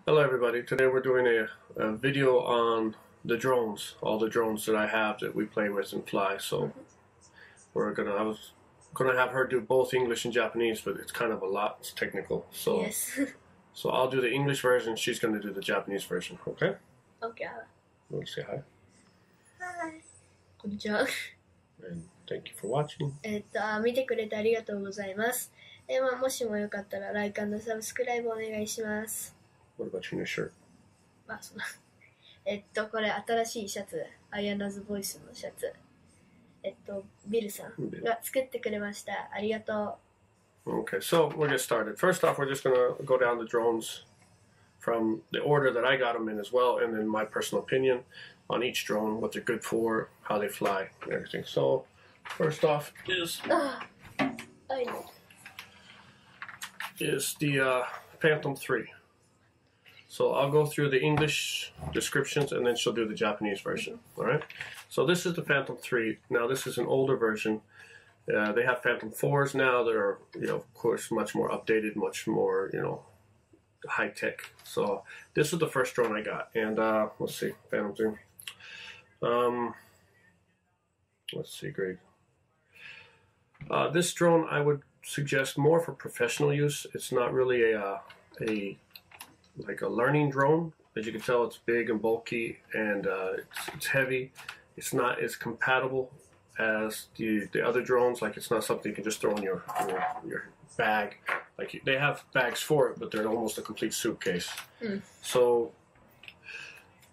Hello everybody, today we're doing a video on the drones, all the drones that I have that we play with and fly. So I was gonna have her do both English and Japanese, but it's kind of a lot, it's technical. So yes. So I'll do the English version, she's gonna do the Japanese version, okay? Okay. You want to say hi? Hi. こんにちは。 And thank you for watching. 見てくれてありがとうございます。もしもよかったら、Like and Subscribe お願いします。What about your new shirt? これ新しいシャツ、アイアナズボイスのシャツ。ビルさんが作ってくれました。ありがとう。Okay, so we'll get started. First off, we're just gonna go down the drones from the order that I got them in as well, and then my personal opinion on each drone, what they're good for, how they fly, and everything. So, first off is the Phantom 3. So I'll go through the English descriptions and then she'll do the Japanese version. All right. So this is the Phantom 3. Now this is an older version. They have Phantom 4s now that are, of course, much more updated, much more, high tech. So this is the first drone I got, and let's see, Phantom 3. Let's see, Greg. This drone I would suggest more for professional use. It's not really like a learning drone. As you can tell, it's big and bulky, and it's heavy. It's not as compatible as the other drones. Like, it's not something you can just throw in your bag. Like, they have bags for it, but they're almost a complete suitcase. So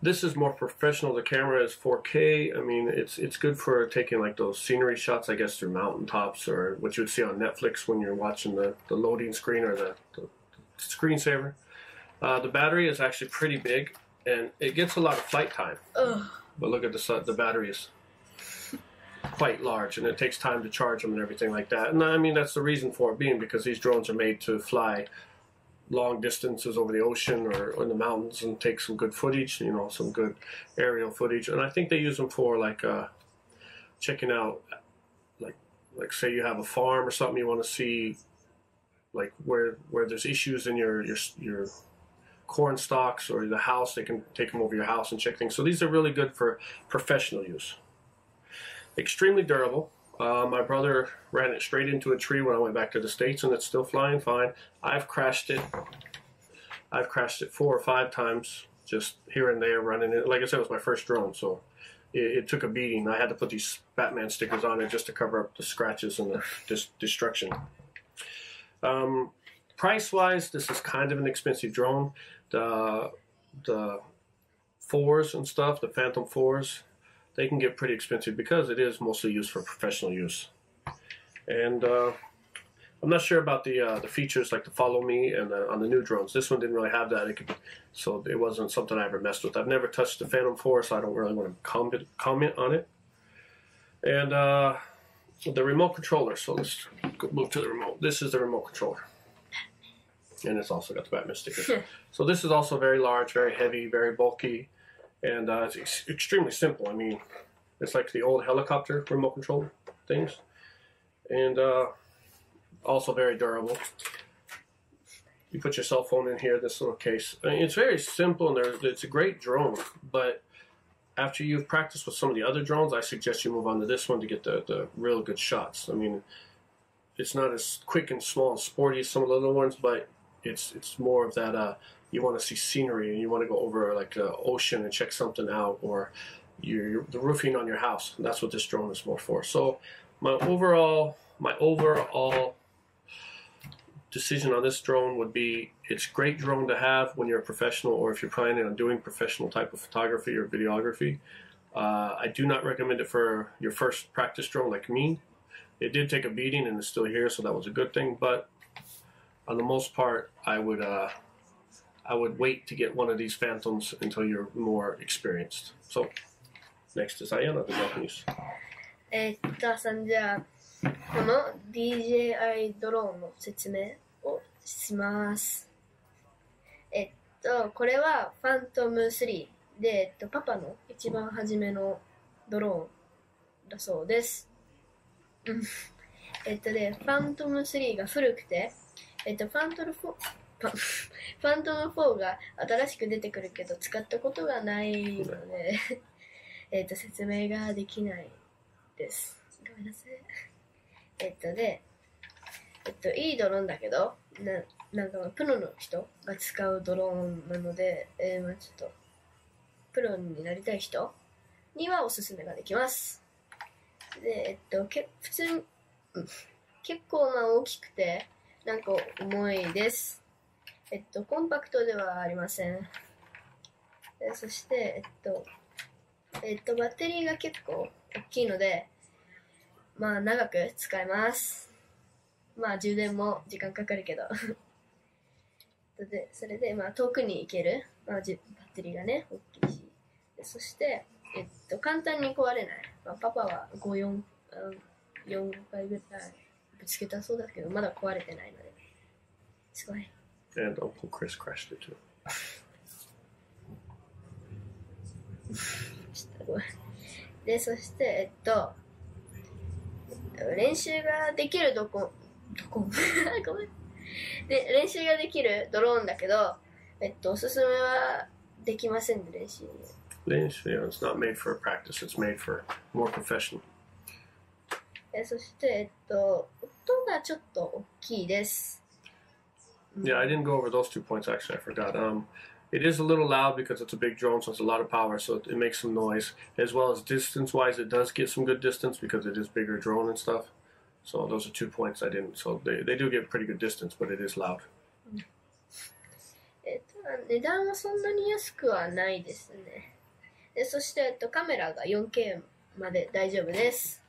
this is more professional. The camera is 4K. I mean, it's good for taking like those scenery shots, I guess, through mountaintops, or what you would see on Netflix when you're watching the loading screen or the screensaver. The battery is actually pretty big, and it gets a lot of flight time. But look at the battery is quite large, and it takes time to charge them and everything like that. And I mean, that's the reason for it being, because these drones are made to fly long distances over the ocean or in the mountains and take some good footage, some good aerial footage. And I think they use them for like checking out, like say you have a farm or something, you want to see like where there's issues in your corn stalks or the house. They can take them over your house and check things. So these are really good for professional use. Extremely durable. My brother ran it straight into a tree when I went back to the States, and it's still flying fine. I've crashed it 4 or 5 times, just here and there, running it. Like I said, it was my first drone, so it took a beating. I had to put these Batman stickers on it just to cover up the scratches and the destruction. Price-wise, this is kind of an expensive drone. The 4s and stuff, the Phantom 4s, they can get pretty expensive because it is mostly used for professional use. And I'm not sure about the features like the follow me and on the new drones. This one didn't really have that, so it wasn't something I ever messed with. I've never touched the Phantom 4, so I don't really want to comment on it. And the remote controller. So let's move to the remote. This is the remote controller. And it's also got the Batman stickers. So this is also very large, very heavy, very bulky, and it's extremely simple. I mean, it's like the old helicopter remote control things, and also very durable. You put your cell phone in here, this little case. I mean, it's very simple, and it's a great drone, but after you've practiced with some of the other drones, I suggest you move on to this one to get the real good shots. I mean, it's not as quick and small and sporty as some of the other ones, but it's more of that you want to see scenery and you want to go over like the ocean and check something out, or the roofing on your house. And that's what this drone is more for. So my overall decision on this drone would be, it's a great drone to have when you're a professional, or if you're planning on doing professional type of photography or videography. I do not recommend it for your first practice drone like me. It did take a beating and it's still here, so that was a good thing. But on the most part, I would wait to get one of these Phantoms until you're more experienced. So next is Ayana, the Japanese. さん、じゃあこの DJI ドローンの説明をします。これはファントム3で、パパの一番初めのドローンだそうです。ファントム3が古くて、ファントム4が新しく出てくるけど使ったことがないので説明ができないです。ごめんなさい。いいドローンだけど、なんかプロの人が使うドローンなので、まあちょっとプロになりたい人にはおすすめができます。で、普通に、結構大きくてなんか重いです。コンパクトではありません。そして、バッテリーが結構大きいので、まあ長く使えます。まあ充電も時間かかるけど。それで、まあ遠くに行ける。まあ、バッテリーがね、大きいし。そして、簡単に壊れない。まあ、パパは4回ぐらいぶつけたそうだけど、まだ壊れてないので。すごい。And Uncle Chris crashed it too. で、そして、練習ができるごめん。で、練習ができるドローンだけど、おすすめはできませんね、練習に。練習 it's not made for practice, it's made for more professional. そして、音がちょっと大きいです。Yeah, I didn't go over those 2 points actually, I forgot. It is a little loud because it's a big drone, so it's a lot of power, so it makes some noise. As well as distance-wise, it does get some good distance because it is bigger drone and stuff. So those are 2 points I didn't. So they do get pretty good distance, but it is loud. 値段はそんなに安くはないですね。で、そして、カメラが 4K まで大丈夫です。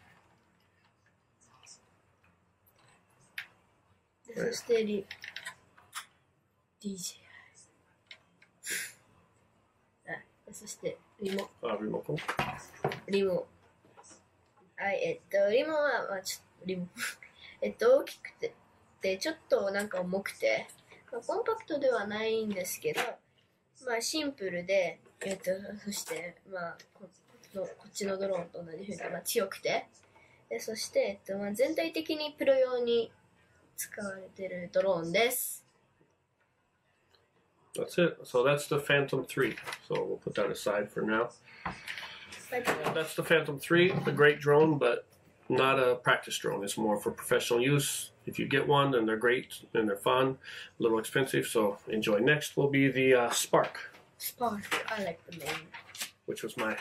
で、そして、DJI。そして、リモ。リモ。はい、リモは、まあ、ちょっと、リモ。大きくて、ちょっとなんか重くて、まあ、コンパクトではないんですけど、まあ、シンプルで、そして、まあ、こっちのドローンと同じふうに、まあ、強くて、で、そして、まあ、全体的にプロ用に使われているドローンです。That's it. So that's the Phantom 3. So we'll put that aside for now. That's the Phantom 3, a great drone, but not a practice drone. It's more for professional use. If you get one, then they're great and they're fun, a little expensive, so enjoy. Next will be the Spark. Spark, I like the name. Which was my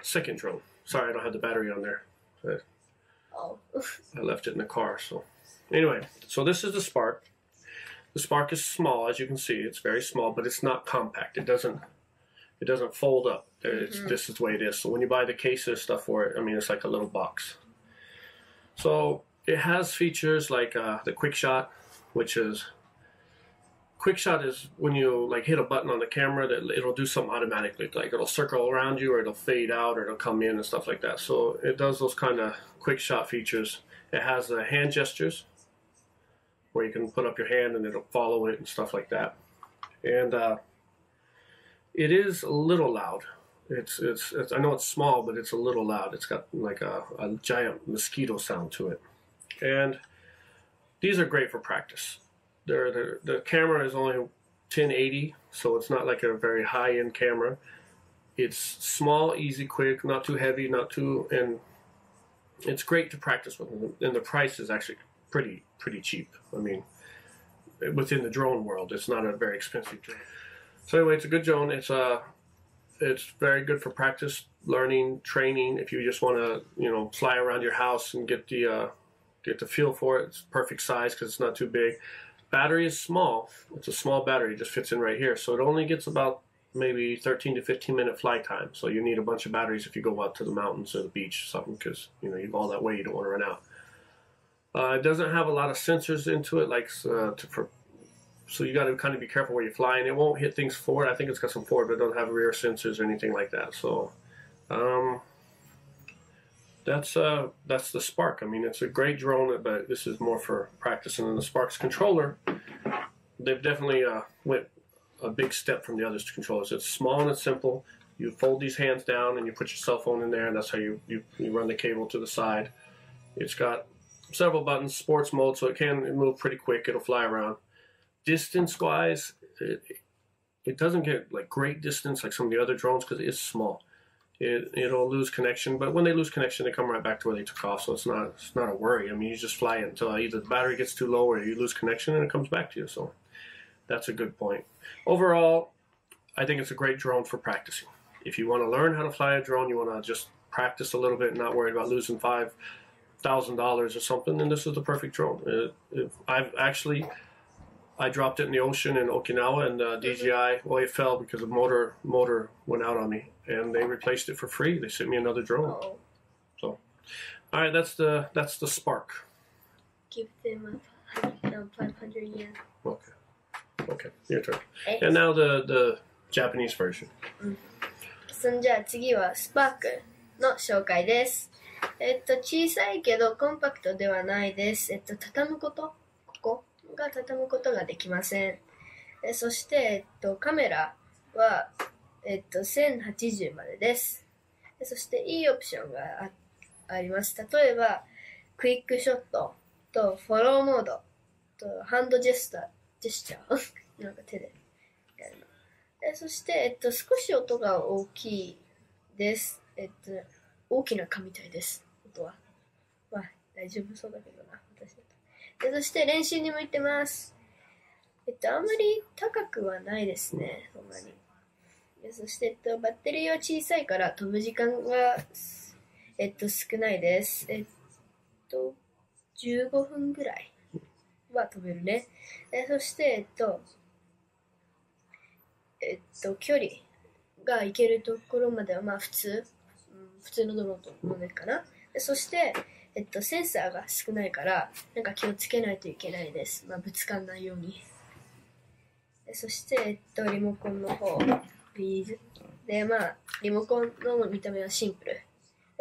second drone. Sorry, I don't have the battery on there. I left it in the car, so. Anyway, so this is the Spark. The Spark is small, as you can see. It's very small, but it's not compact. It doesn't fold up. This is the way it is. So when you buy the cases stuff for it, I mean, it's like a little box. So it has features like the quick shot, which is quick shot is when you like hit a button on the camera that it'll do something automatically, like it'll circle around you or it'll fade out or it'll come in and stuff like that. So it does those kind of quick shot features. It has the hand gestures where you can put up your hand and it'll follow it and stuff like that. And it is a little loud. It's I know it's small, but it's a little loud. It's got like a giant mosquito sound to it. And these are great for practice. The camera is only 1080, so it's not like a very high-end camera. It's small, easy, quick, not too heavy, not too, and it's great to practice with. And the price is actually pretty cheap. I mean, within the drone world, it's not a very expensive drone. So anyway, it's a good drone. It's very good for practice, learning, training. If you just want to, fly around your house and get the feel for it, it's perfect size because it's not too big. Battery is small. It's a small battery. It just fits in right here. So it only gets about maybe 13 to 15 minute flight time. So you need a bunch of batteries if you go out to the mountains or the beach or something because, you go all that way, you don't want to run out. It doesn't have a lot of sensors into it, like so you got to kind of be careful where you fly, and it won't hit things forward. I think it's got some forward, but it doesn't have rear sensors or anything like that. So that's the Spark. I mean, it's a great drone, but this is more for practice. And then the Spark's controller, they've definitely went a big step from the other controllers. It's small and it's simple. You fold these hands down and you put your cell phone in there, and that's how you run the cable to the side. It's got several buttons, sports mode, so it can move pretty quick. It'll fly around. Distance-wise, it doesn't get like great distance like some of the other drones because it is small. It'll lose connection, but when they lose connection, they come right back to where they took off. So it's not a worry. I mean, you just fly it until either the battery gets too low or you lose connection and it comes back to you. So that's a good point. Overall, I think it's a great drone for practicing. If you want to learn how to fly a drone, you want to just practice a little bit, and not worried about losing $5,000 or something, then this is the perfect drone. I dropped it in the ocean in Okinawa, and DJI, well, it fell because the motor went out on me, and they replaced it for free. They sent me another drone. Oh. So, all right, that's the Spark. Give them 500 yen. Okay, your turn. And now the Japanese version. じゃあ次はスパークの紹介です。小さいけどコンパクトではないです。畳むこと、ここが畳むことができません。そして、カメラは、1080までです。そしていいオプションが あります。例えば、クイックショットとフォローモードとハンドジェスチャーなんか手でやるの。そして、少し音が大きいです。大きな蚊みたいです。音は。まあ、大丈夫そうだけどな、私だと。そして練習に向いてます。あんまり高くはないですね、そんなに。そして、バッテリーは小さいから飛ぶ時間が、少ないです。15分ぐらいは飛べるね。そして、距離が行けるところまではまあ普通のドローンのねかな。そして、センサーが少ないからなんか気をつけないといけないです。まあぶつかんないように。そして、リモコンの方ビーズで、まあリモコンの見た目はシンプル。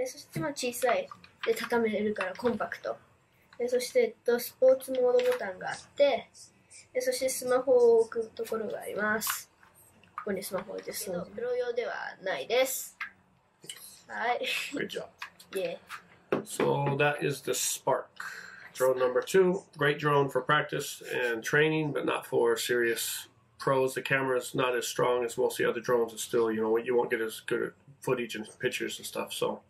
そしてまあ小さいで畳めれるからコンパクト。そして、スポーツモードボタンがあって、そしてスマホを置くところがあります。ここにスマホを置いてするプロ用ではないです。はい。Good job. Yeah. So that is the Spark. Drone number 2. Great drone for practice and training, but not for serious pros. The camera is not as strong as most of the other drones. It's still, you won't get as good footage and pictures and stuff. So,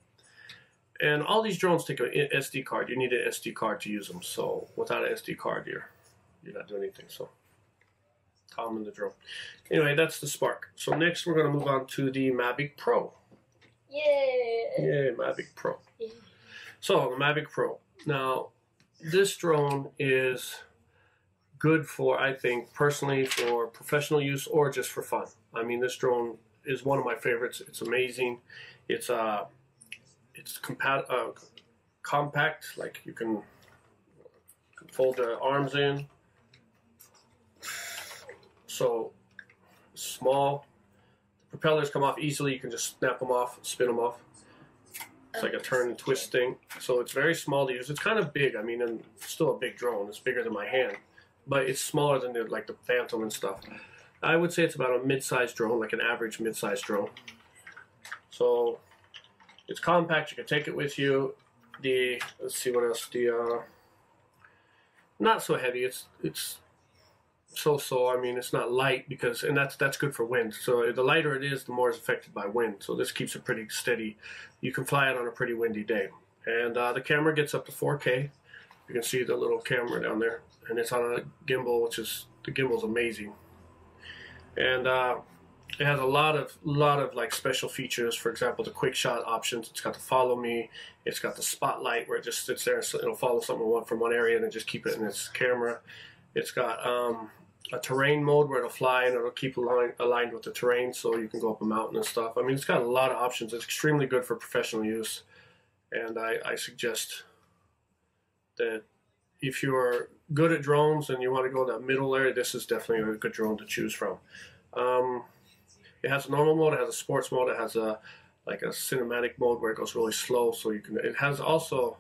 and all these drones take an SD card. You need an SD card to use them. So without an SD card, you're not doing anything. So common the drone. Anyway, that's the Spark. So next we're going to move on to the Mavic Pro. Yay, Mavic Pro. Yeah. So the Mavic Pro. Now, this drone is good for, I think, personally for professional use or just for fun. I mean, this drone is one of my favorites. It's amazing. It's compact, like you can fold the arms in. So small. The propellers come off easily. You can just snap them off, spin them off. It's like a turn and twist thing. So it's very small to use. It's kind of big. I mean, and it's still a big drone. It's bigger than my hand, but it's smaller than the Phantom and stuff. I would say it's about a mid-sized drone, like an average mid-sized drone. So it's compact. You can take it with you. Let's see what else. Not so heavy. It's so. I mean, it's not light and that's good for wind. So the lighter it is, the more it's affected by wind. So this keeps it pretty steady. You can fly it on a pretty windy day. And the camera gets up to 4K. You can see the little camera down there, and it's on a gimbal, the gimbal's amazing. And it has a lot of like special features. For example, the quick shot options. It's got the follow me. It's got the spotlight where it just sits there, so it'll follow something from one area and then just keep it in its camera. It's got a terrain mode where it'll fly and it'll keep aligned with the terrain, so you can go up a mountain and stuff. I mean, it's got a lot of options. It's extremely good for professional use, and I suggest that if you're good at drones and you want to go in that middle area, this is definitely a good drone to choose from. It has a normal mode, it has a sports mode, it has like a cinematic mode where it goes really slow, so it has also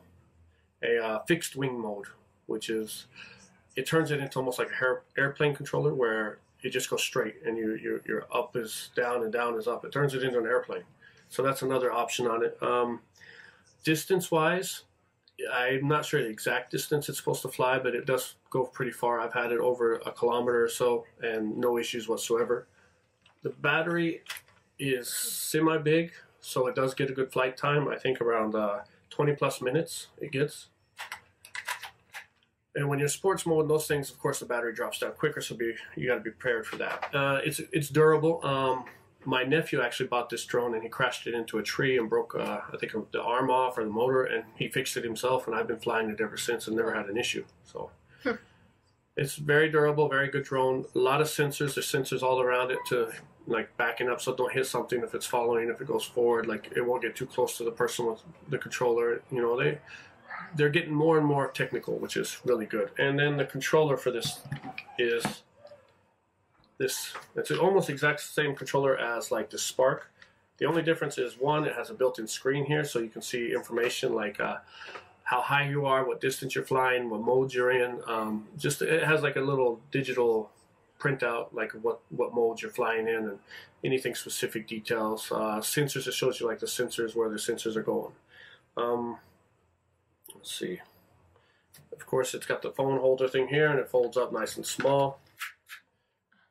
a fixed wing mode, which is, it turns it into almost like an airplane controller where it just goes straight and your up is down and down is up. It turns it into an airplane. So that's another option on it. Distance wise, I'm not sure the exact distance it's supposed to fly, but it does go pretty far. I've had it over a kilometer or so and no issues whatsoever. The battery is semi-big, so it does get a good flight time. I think around 20 plus minutes it gets. And when you're sports mode, those things, of course, the battery drops down quicker, so you got to be prepared for that. It's durable. My nephew actually bought this drone and he crashed it into a tree and broke, I think, the arm off or the motor, and he fixed it himself, and I've been flying it ever since and never had an issue. So it's very durable, very good drone. A lot of sensors. There's sensors all around it to like backing up so don't hit something if it's following, if it goes forward. Like it won't get too close to the person with the controller. You know, they're getting more and more technical, which is really good. And then the controller for this is this. It's almost exact same controller as like the Spark. The only difference is, one, it has a built-in screen here, so you can see information like how high you are, what distance you're flying, what mode you're in. Just it has like a little digital printout, like what mode you're flying in and anything specific details. Sensors, it shows you like the sensors, where the sensors are going. Let's see. Of course, it's got the phone holder thing here, and it folds up nice and small.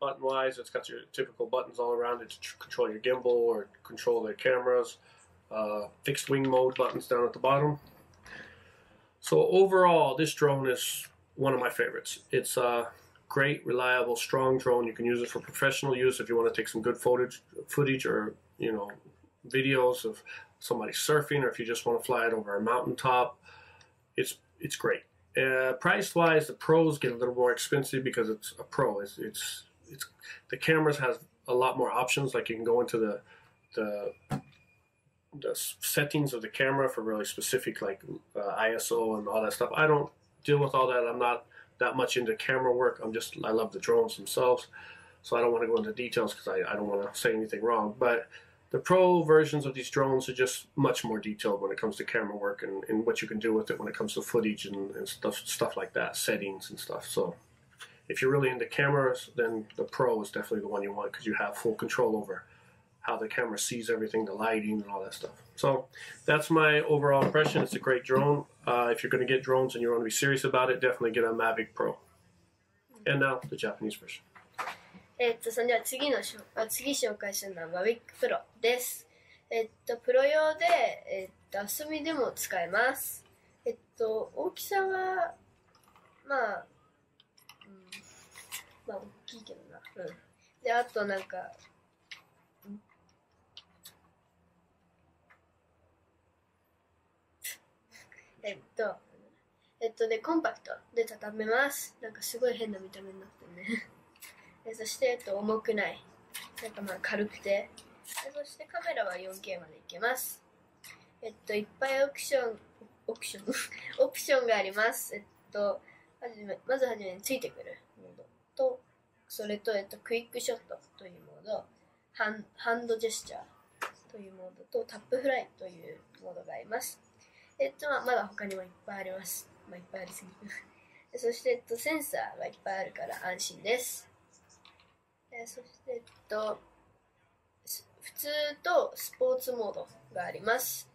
Button-wise, it's got your typical buttons all around it to control your gimbal or control the cameras. Fixed wing mode buttons down at the bottom. So overall, this drone is one of my favorites. It's a great, reliable, strong drone. You can use it for professional use if you want to take some good footage or, you know, videos of somebody surfing, or if you just want to fly it over a mountaintop. It's great. Price-wise, the Pros get a little more expensive because it's a Pro. The cameras has a lot more options. Like you can go into the settings of the camera for really specific, like ISO and all that stuff. I don't deal with all that. I'm not that much into camera work. I love the drones themselves, so I don't want to go into details because I don't want to say anything wrong. But the Pro versions of these drones are just much more detailed when it comes to camera work and what you can do with it when it comes to footage and stuff like that, settings and stuff. So if you're really into cameras, then the Pro is definitely the one you want because you have full control over how the camera sees everything, the lighting and all that stuff. So that's my overall impression. It's a great drone. If you're going to get drones and you want to be serious about it, definitely get a Mavic Pro. And now the Japanese version. それでは次紹介するのは Mavic Pro です。プロ用で、遊びでも使えます。大きさは、まあ大きいけどな。で、あとなんか、で、コンパクトで畳めます。なんかすごい変な見た目になってるね。そして、重くない。なんかまあ軽くて。そしてカメラは 4K までいけます。いっぱいオプションがあります。まずはじめについてくるモードと、それと、クイックショットというモード、ハンドジェスチャーというモードと、タップフライというモードがあります。まだ他にもいっぱいあります。いっぱいありすぎる。そして、センサーがいっぱいあるから安心です。そして、普通とスポーツモードがあります。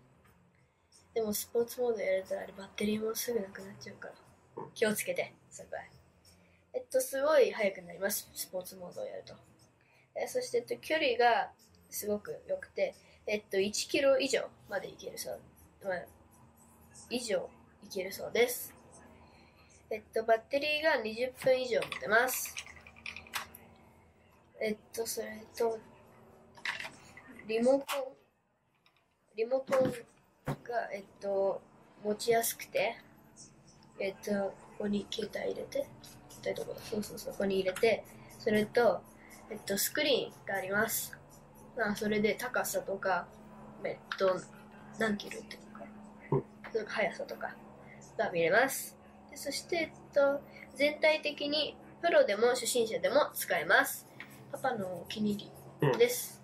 でもスポーツモードやるとバッテリーもすぐなくなっちゃうから気をつけて、そこは。すごい速くなります、スポーツモードをやると。そして、距離がすごく良くて、1キロ以上までいけるそう、以上いけるそうです。バッテリーが20分以上持てます。それと、リモコンが、持ちやすくて、ここに携帯入れて、ここに入れて、それと、スクリーンがあります。それで高さとか、何キロってとか、速さとかが見れます。でそして、全体的にプロでも初心者でも使えます。パパのお気に入りです。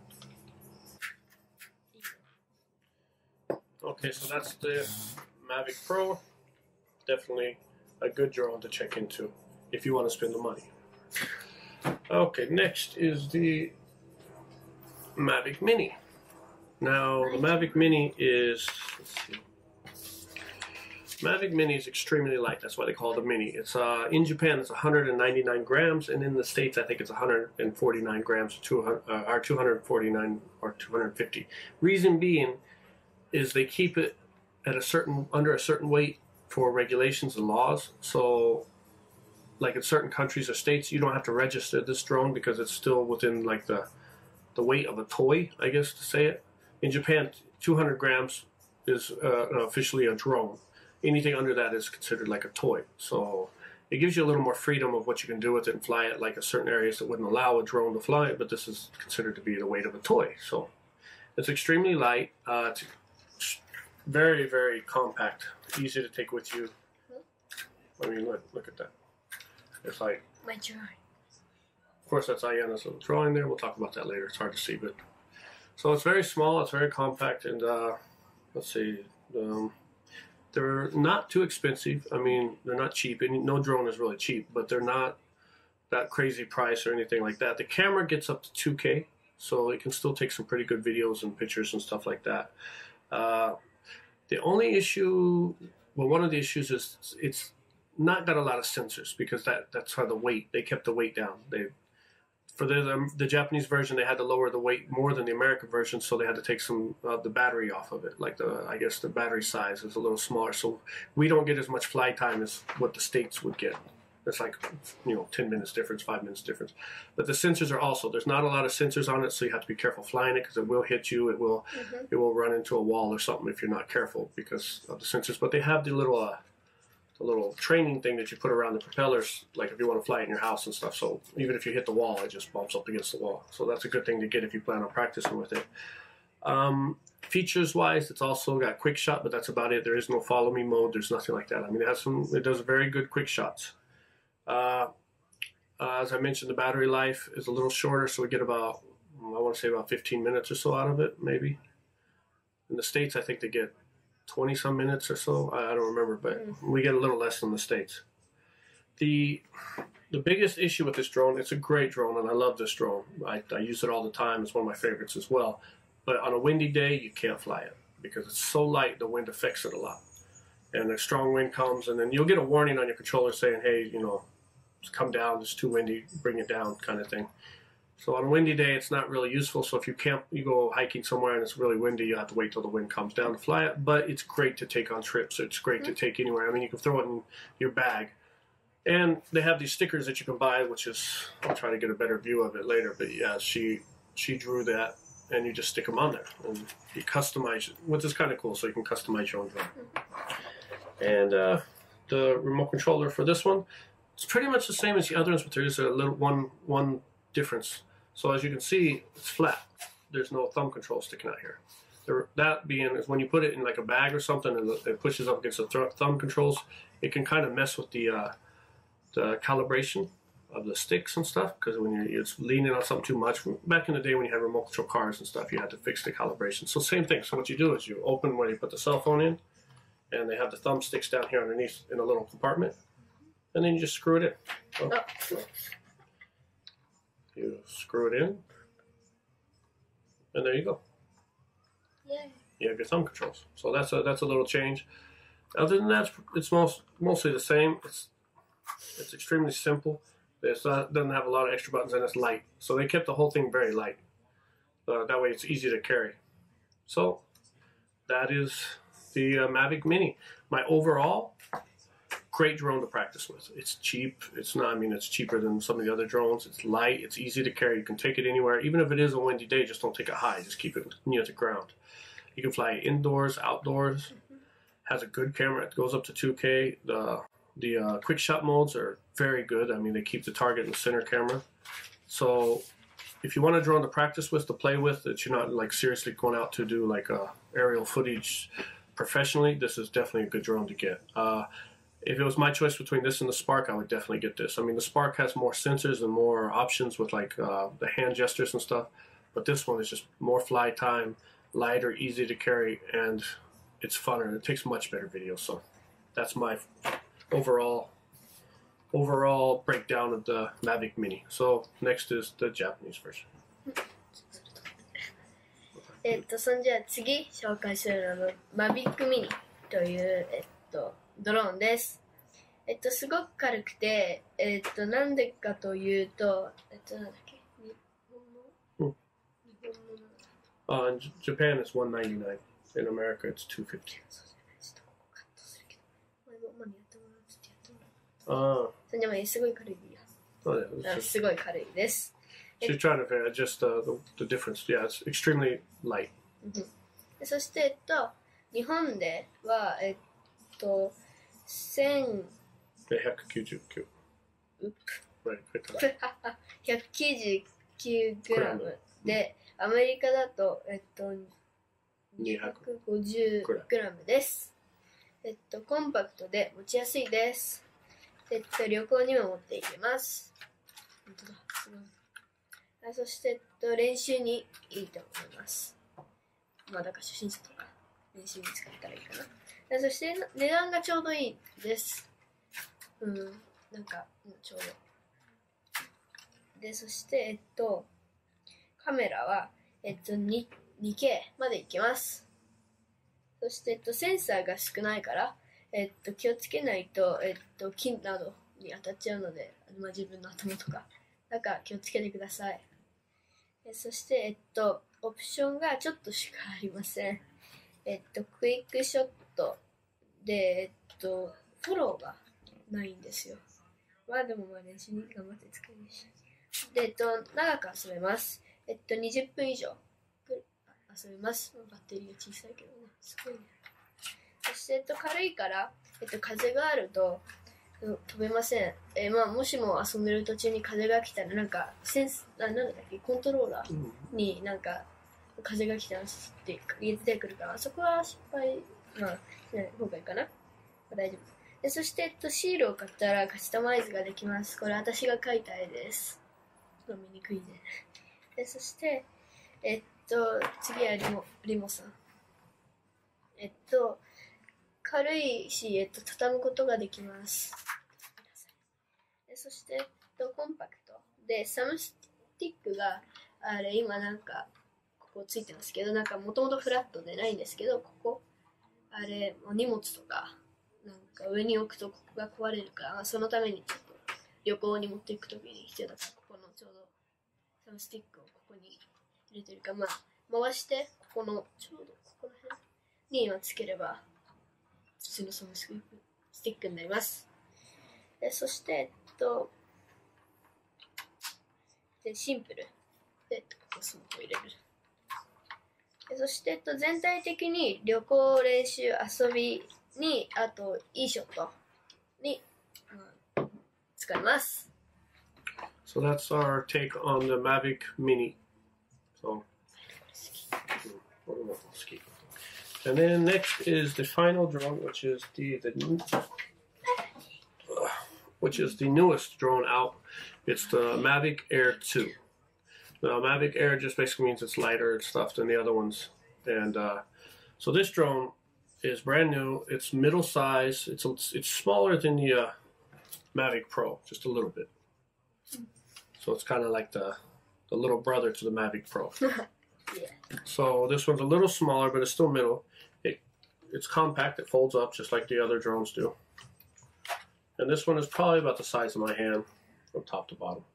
Okay, so that's the Mavic Pro. Definitely a good drone to check into if you want to spend the money. Okay, next is the Mavic Mini. Now, the Mavic Mini is, let's see, Mavic Mini is extremely light. That's why they call it a mini. It's in Japan it's 199 grams, and in the States I think it's 149 grams, or 249 or 250. Reason being is they keep it at under a certain weight for regulations and laws. So, like in certain countries or states, you don't have to register this drone because it's still within like the weight of a toy, I guess to say it. In Japan, 200 grams is officially a drone. Anything under that is considered like a toy. So it gives you a little more freedom of what you can do with it and fly it, like in certain areas that wouldn't allow a drone to fly it, but this is considered to be the weight of a toy. So it's extremely light. It's very, very compact. Easy to take with you. I mean, look at that. It's like... My drawing. Of course, that's Ayana's little drawing there. We'll talk about that later. It's hard to see, but... So it's very small, it's very compact, and let's see... they're not too expensive. I mean, they're not cheap. And no drone is really cheap, but they're not that crazy price or anything like that. The camera gets up to 2K, so it can still take some pretty good videos and pictures and stuff like that. The only issue, well, one of the issues is it's not got a lot of sensors because that's how the weight, they kept the weight down. For the Japanese version, they had to lower the weight more than the American version, so they had to take some the battery off of it. Like I guess the battery size is a little smaller, so we don't get as much fly time as what the States would get. It's like 10 minutes difference, 5 minutes difference. But the sensors are also, there's not a lot of sensors on it, so you have to be careful flying it because it will hit you. It will run into a wall or something if you're not careful because of the sensors. But they have the little training thing that you put around the propellers, like if you want to fly it in your house and stuff. So even if you hit the wall, it just bumps up against the wall. So that's a good thing to get if you plan on practicing with it. Features-wise, it's also got quick shot, but that's about it. There is no follow me mode. There's nothing like that. I mean, it does very good quick shots. As I mentioned, the battery life is a little shorter, so we get about, I want to say about 15 minutes or so out of it, maybe. In the States, I think they get 20-some minutes or so. I don't remember, but we get a little less in the States. The biggest issue with this drone, it's a great drone, and I love this drone. I use it all the time. It's one of my favorites as well. But on a windy day, you can't fly it because it's so light, the wind affects it a lot. And a strong wind comes, and then you'll get a warning on your controller saying, hey, come down, it's too windy, bring it down, kind of thing. So on a windy day, it's not really useful. So if you go hiking somewhere and it's really windy, you have to wait till the wind comes down to fly it. But it's great to take on trips. It's great to take anywhere. I mean, you can throw it in your bag. And they have these stickers that you can buy, which is, I'll try to get a better view of it later. But yeah, she drew that, and you just stick them on there. And you customize it, which is kind of cool. So you can customize your own drone. And the remote controller for this one, it's pretty much the same as the other ones, but there is a little one difference. So as you can see, it's flat. There's no thumb control sticking out here. That being is when you put it in like a bag or something and it pushes up against the thumb controls, it can kind of mess with the calibration of the sticks and stuff, because when it's leaning on something too much. Back in the day when you had remote control cars and stuff, you had to fix the calibration. So same thing. So what you do is you open where you put the cell phone in, and they have the thumbsticks down here underneath in a little compartment, and then you just screw it in. Oh. You screw it in, and there you go. Yay. You have your thumb controls. So that's a little change. Other than that, it's mostly the same. It's extremely simple. It doesn't have a lot of extra buttons, and it's light. So they kept the whole thing very light. That way it's easy to carry. So that is the Mavic Mini. My overall, great drone to practice with. It's cheap. It's not, I mean, it's cheaper than some of the other drones. It's light. It's easy to carry. You can take it anywhere. Even if it is a windy day, just don't take it high. Just keep it near the ground. You can fly indoors, outdoors. Has a good camera. It goes up to 2K. The quick shot modes are very good. I mean, they keep the target in the center camera. So if you want a drone to practice with, to play with, that you're not like seriously going out to do like aerial footage professionally, this is definitely a good drone to get. If it was my choice between this and the Spark, I would definitely get this. I mean, the Spark has more sensors and more options with like the hand gestures and stuff, but this one is just more fly time, lighter, easy to carry, and it's funner, and it takes much better video. So that's my overall breakdown of the Mavic Mini. So next is the Japanese version. そんじゃあ次紹介するのはMavic Mini というドローンです。すごく軽くて、なんでかというと、なんだっけ、日本の、日本の、In Japan it's $199. In America it's $250. そうじゃない、ちょっとここカットするけど、ママにやってもらうってやってもらう。それでもすごい軽いや。Oh, yeah, すごい軽いです。she's trying to adjust the difference. Yeah, it's extremely light. そして、日本では、199 199グラムで、アメリカだと、250グラムです。コンパクトで持ちやすいです。旅行にも持っていけます。本当だ、すごい。そして、練習にいいと思います。まあ、だから初心者とか練習に使ったらいいかな。そして値段がちょうどいいです。なんかちょうど。で、そしてカメラは2K までいけます。そしてセンサーが少ないから気をつけないと木などに当たっちゃうので、自分の頭とかだから気をつけてください。そしてオプションがちょっとしかありません。クイックショットで、フォローがないんですよ。でも練習に頑張って作るし。で、長く遊べます。20分以上遊べます。バッテリーが小さいけどね。すごいね。そして、軽いから、風があると、飛べません。もしも遊んでる途中に風が来たら、なんだっけ、コントローラーに風が来たらって入れてくるから、そこは失敗しない方がいいかな。大丈夫。で、そして、シールを買ったらカスタマイズができます。これ私が描いた絵です。ちょっと見にくいね。で、そして、次はリモさん。軽いし、畳むことができます。で、そして、コンパクト。で、サムスティックが、今ここついてますけど、もともとフラットでないんですけど、ここ、荷物とか、上に置くとここが壊れるから、そのためにちょっと旅行に持っていくときに必要だから、ここのちょうどサムスティックをここに入れてるから、回して、ここのちょうどここら辺に今つければ、普通のサムスティックになります。で、そして、でシンプル。で、ここスマホ入れる。でそして、全体的に旅行、練習、遊びに、あと、いいショットに、使います。So that's our take on the Mavic Mini. So, and then next is the final drone, which is the newest drone out. It's the Mavic Air 2. Now, Mavic Air just basically means it's lighter and stuff than the other ones. And so this drone is brand new. It's middle size. It's smaller than the Mavic Pro, just a little bit. So it's kind of like the little brother to the Mavic Pro. Yeah. So this one's a little smaller, but it's still middle. It's compact. It folds up just like the other drones do. And this one is probably about the size of my hand from top to bottom.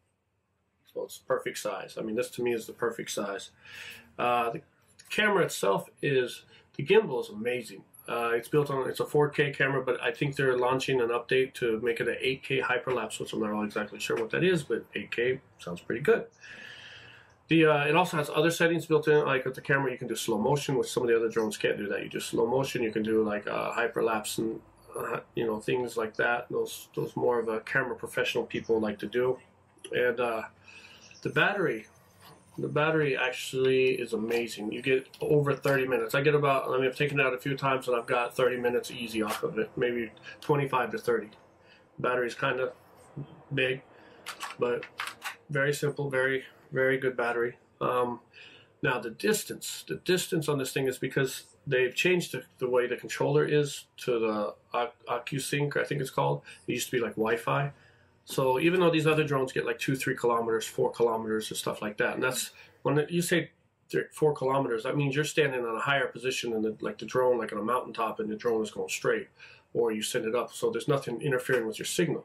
So it's perfect size. I mean, this to me is the perfect size. The camera itself the gimbal is amazing. It's a 4K camera, but I think they're launching an update to make it an 8K hyperlapse, which I'm not exactly sure what that is, but 8K sounds pretty good. It also has other settings built in, like with the camera you can do slow motion, which some of the other drones can't do that. You do slow motion, you can do like hyperlapse and things like that. Those more of a camera professional people like to do. And the battery actually is amazing. You get over 30 minutes. I've taken it out a few times and I've got 30 minutes easy off of it, maybe 25 to 30. Battery's kind of big, but very simple, very, very good battery. Now the distance on this thing is because they've changed the way the controller is to the AccuSync, I think it's called. It used to be like Wi-Fi. So even though these other drones get like 2-3 kilometers, 4 kilometers and stuff like that, and that's when you say 4 kilometers, that means you're standing on a higher position than the drone, like on a mountaintop, and the drone is going straight. or you send it up. So there's nothing interfering with your signal.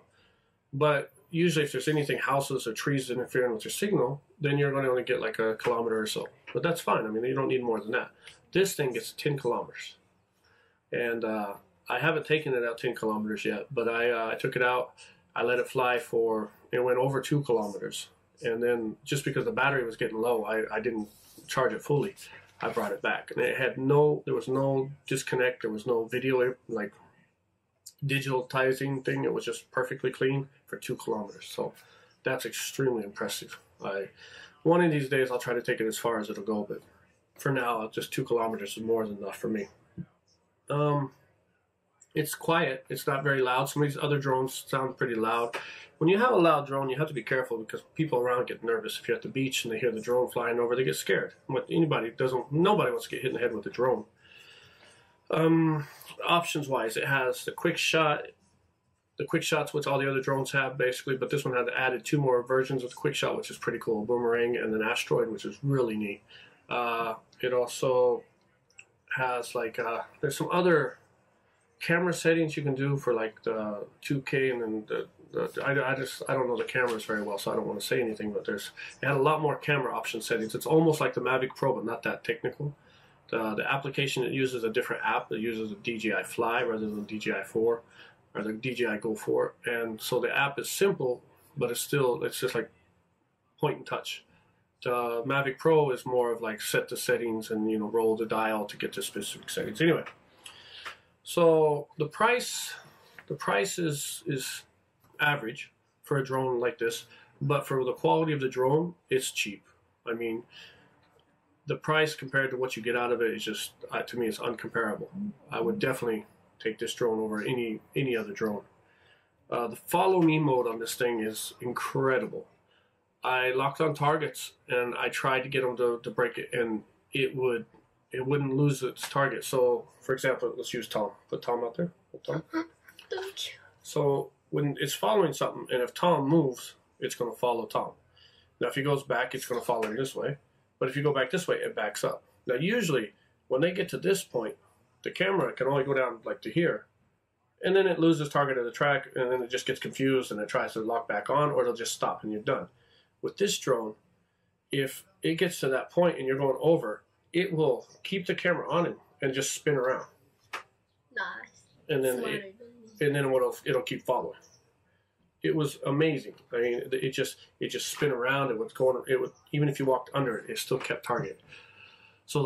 But usually if there's anything, houses or trees interfering with your signal, then you're going to only get like a kilometer or so. But that's fine. I mean, you don't need more than that. This thing gets 10 kilometers. And I haven't taken it out 10 kilometers yet, but I took it out. I let it fly for, it went over 2 kilometers. And then just because the battery was getting low, I didn't charge it fully. I brought it back. And it had there was no disconnect. There was no video, like digitizing thing. It was just perfectly clean for 2 kilometers. So that's extremely impressive. One of these days I'll try to take it as far as it'll go, but for now, just 2 kilometers is more than enough for me. It's quiet. It's not very loud. Some of these other drones sound pretty loud. When you have a loud drone, you have to be careful because people around get nervous. If you're at the beach and they hear the drone flying over, they get scared. Nobody wants to get hit in the head with a drone. Options-wise, it has the quick shot. The quick shot's what all the other drones have, basically, but this one had added 2 more versions of the quick shot, which is pretty cool. Boomerang and then asteroid, which is really neat. It also has like there's some other camera settings you can do for like the 2K, and then I don't know the cameras very well, so I don't want to say anything. But it had a lot more camera option settings. It's almost like the Mavic Pro, but not that technical. The application, it uses a different app. It uses a DJI Fly rather than DJI 4 or the DJI Go 4, and so the app is simple, but it's just like point and touch. The Mavic Pro is more of like set the settings and roll the dial to get to specific settings. Anyway, so the price is average for a drone like this, but for the quality of the drone, it's cheap. I mean, the price compared to what you get out of it is just, to me, it's uncomparable. I would definitely take this drone over any other drone. The follow me mode on this thing is incredible. I locked on targets and I tried to get them to break it, and it wouldn't lose its target. So, for example, let's use Tom. Put Tom out there. Put Tom. Thank you. So when it's following something, and if Tom moves, it's going to follow Tom. Now, if he goes back, it's going to follow him this way. But if you go back this way, it backs up. Now, usually, when they get to this point, the camera can only go down like to here, and then it loses target of the track, and then it just gets confused, and it tries to lock back on, or it'll just stop, and you're done. With this drone, if it gets to that point and you're going over, it will keep the camera on him and just spin around. Nice. And then it'll keep following. It was amazing. I mean, it just spin around. Even if you walked under it, it still kept target. So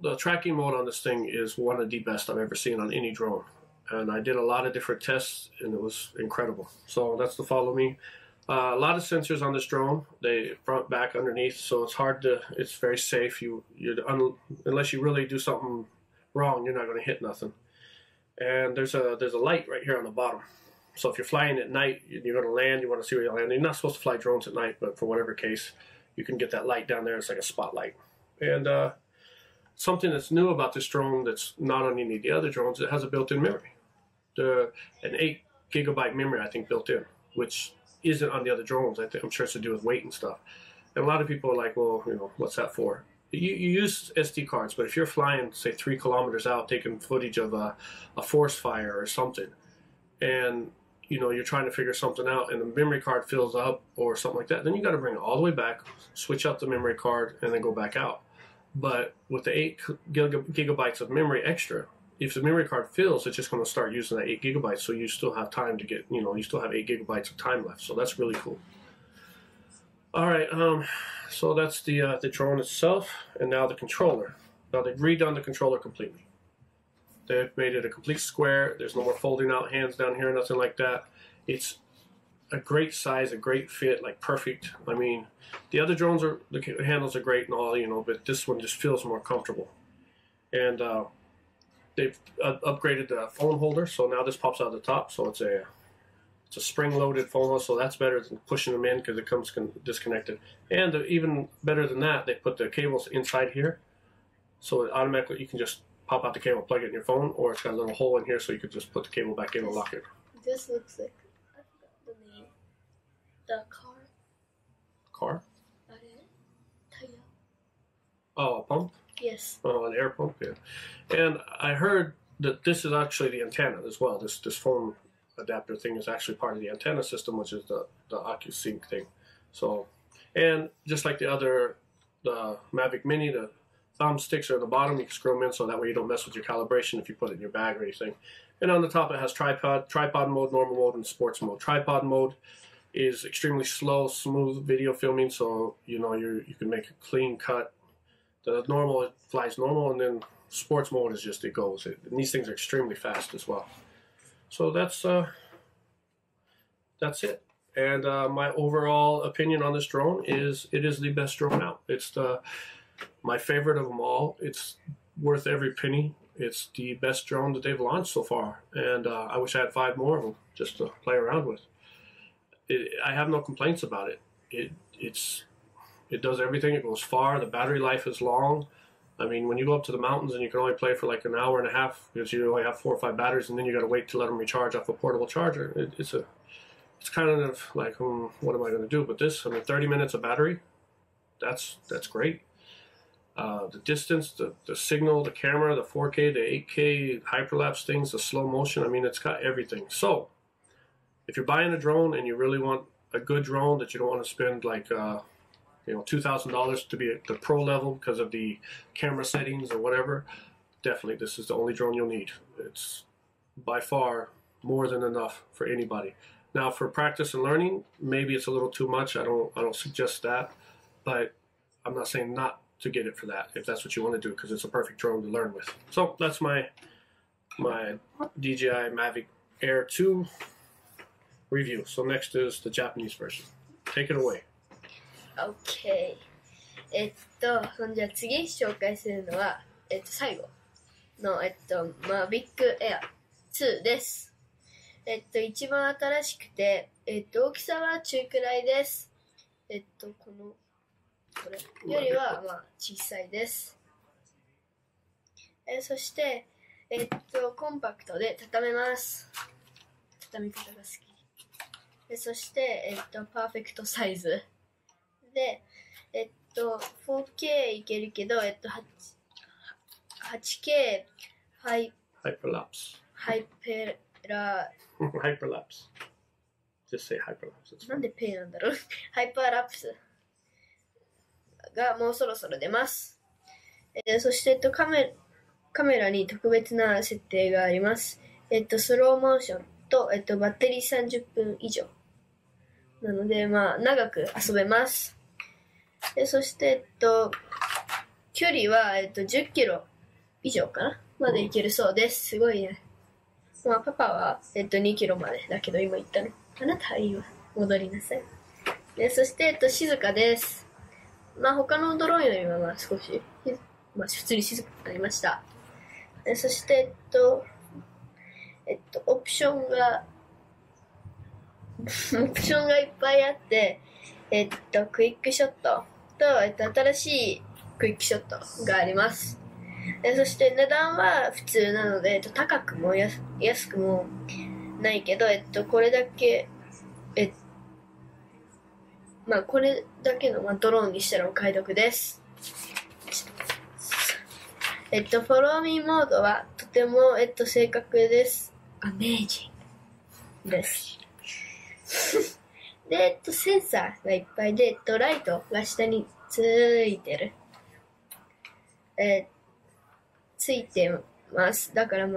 the tracking mode on this thing is one of the best I've ever seen on any drone. And I did a lot of different tests, and it was incredible. So that's the follow me. A lot of sensors on this drone. They front, back, underneath. So it's very safe. Unless you really do something wrong, you're not going to hit nothing. And there's a light right here on the bottom. So if you're flying at night, you're going to land, you want to see where you're landing. You're not supposed to fly drones at night, but for whatever case, you can get that light down there. It's like a spotlight. And something that's new about this drone that's not on any of the other drones, it has a built-in memory. An 8 gigabyte memory, I think, built in, which isn't on the other drones. I'm sure it's to do with weight and stuff. And a lot of people are like, well, what's that for? You use SD cards, but if you're flying, say, 3 kilometers out, taking footage of a forest fire or something, and you're trying to figure something out, and the memory card fills up or something like that, then you got to bring it all the way back, switch out the memory card, and then go back out. But with the 8 gigabytes of memory extra, if the memory card fills, it's just going to start using that 8 gigabytes, so you still have time to get, you still have 8 gigabytes of time left. So that's really cool. All right, so that's the drone itself, and now the controller. Now they've redone the controller completely. They've made it a complete square. There's no more folding out hands down here, nothing like that. It's a great size, a great fit, like perfect. I mean, the other drones the handles are great and all, but this one just feels more comfortable. And they've upgraded the phone holder, so now this pops out the top. So it's a spring-loaded phone holder, so that's better than pushing them in because it comes disconnected. And even better than that, they put the cables inside here, so it automatically you can just pop out the cable, plug it in your phone, or it's got a little hole in here, so you could just put the cable back in and lock it. This looks like, I forgot the name. The car. Car? Tire. Oh, a pump? Yes. Oh, an air pump, yeah. And I heard this is actually the antenna as well. This phone adapter thing is actually part of the antenna system, which is the OcuSync thing. So, and just like the Mavic Mini, the thumb sticks are at the bottom. You can screw them in so that way you don't mess with your calibration if you put it in your bag or anything. And on the top it has tripod mode, normal mode, and sports mode. Tripod mode is extremely slow, smooth video filming, so you can make a clean cut. The normal, it flies normal, and then sports mode is just, it goes. And these things are extremely fast as well. So that's it. And my overall opinion on this drone is it is the best drone out. It's my favorite of them all. It's worth every penny. It's the best drone that they've launched so far. And I wish I had 5 more of them just to play around with. I have no complaints about it. It does everything. It goes far. The battery life is long. I mean, when you go up to the mountains and you can only play for like an hour and a half because you only have 4 or 5 batteries, and then you got to wait to let them recharge off a portable charger. It's kind of like, what am I going to do? But this, I mean, 30 minutes of battery, that's great. The distance, the signal, the camera, the 4K, the 8K hyperlapse things, the slow motion. I mean, it's got everything. So, if you're buying a drone and you really want a good drone that you don't want to spend like $2,000 to be at the pro level because of the camera settings or whatever, definitely this is the only drone you'll need. It's by far more than enough for anybody. Now for practice and learning, maybe it's a little too much. I don't suggest that, but I'm not saying not to get it for that if that's what you want to do, because it's a perfect drone to learn with. So that's my DJI Mavic Air 2 review. So next is the Japanese version. Take it away. OK。そんじゃ次紹介するのは、最後の、Mavic Air 2です。一番新しくて、大きさは中くらいです。これよりは、小さいです。そして、コンパクトで畳めます。畳み方が好き。そして、パーフェクトサイズ。で、4K いけるけど、8K ハイパーラHyperlapse. Just say hyperlapse. なんでペイなんだろうハイパーラプスがもうそろそろ出ます。そして、カメラに特別な設定があります。スローモーションと、バッテリー30分以上。なので、長く遊べます。そして、距離は、10キロ以上かなまでいけるそうです。すごいね。パパは、2キロまでだけど今言ったの。あなたはいいわ。戻りなさい。そして、静かです。他のドローンよりは少し、普通に静かになりました。そして、オプションがいっぱいあって、クイックショットと、新しいクイックショットがあります。そして値段は普通なので、高くも安くもないけど、これだけ、これだけの、ドローンにしたらお買い得です。フォローミーモードはとても、正確です。アメージングです。で、センサーがいっぱいで、ライトが下についてる。ついてます。だから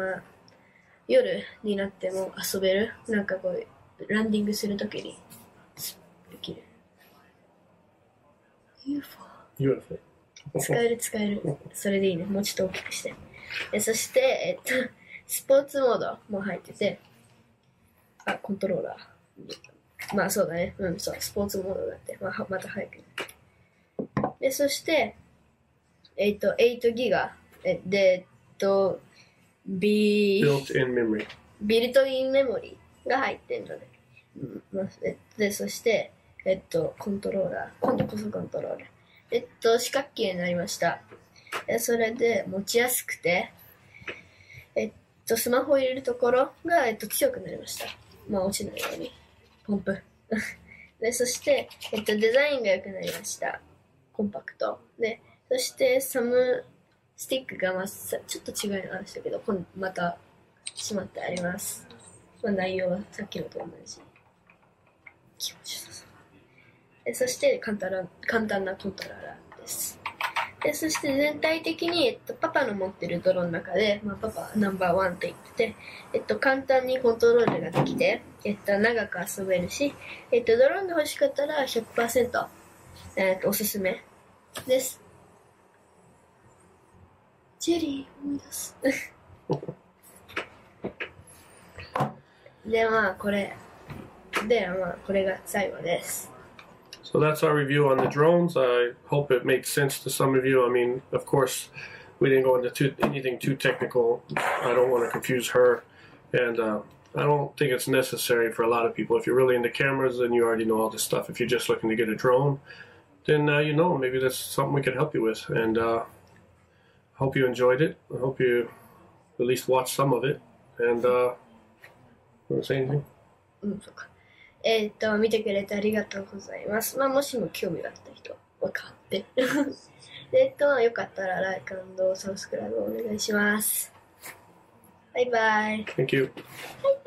夜になっても遊べる。なんかこう、ランディングするときにできる。UFO。使える。それでいいね。もうちょっと大きくして。そして、スポーツモードも入ってて、コントローラー。そうだね。そう、スポーツモードだって。また早く。で、そして、8ギガ。で、ビルトインメモリーが入ってるので。で、そして、コントローラー。今度こそコントローラー。四角形になりました。それで持ちやすくて、スマホを入れるところが、強くなりました。落ちないように。ポンプ。で、そして、デザインが良くなりました。コンパクト。で、そして、サムスティックがちょっと違いましたけど、またしまってあります。まあ、内容はさっきのと同じ。気持ちよさそう。そして簡単なコントローラーです。そして全体的に、パパの持ってるドローンの中で、まあ、パパはナンバーワンって言ってて、簡単にコントロールができて、長く遊べるし、ドローンが欲しかったら 100%、おすすめです。ジェリー思い出す。で、まあこれが最後です。So that's our review on the drones. I hope it made sense to some of you. I mean, of course, we didn't go into anything too technical. I don't want to confuse her, and I don't think it's necessary for a lot of people. If you're really into cameras, then you already know all this stuff. If you're just looking to get a drone, then you know, maybe that's something we could help you with. And I hope you enjoyed it. I hope you at least watched some of it. And want to say anything? そうか。見てくれてありがとうございます。まあ、もしも興味があった人は買って。で、よかったら、like andサブスクライブお願いします。バイバイ。Thank you. はい。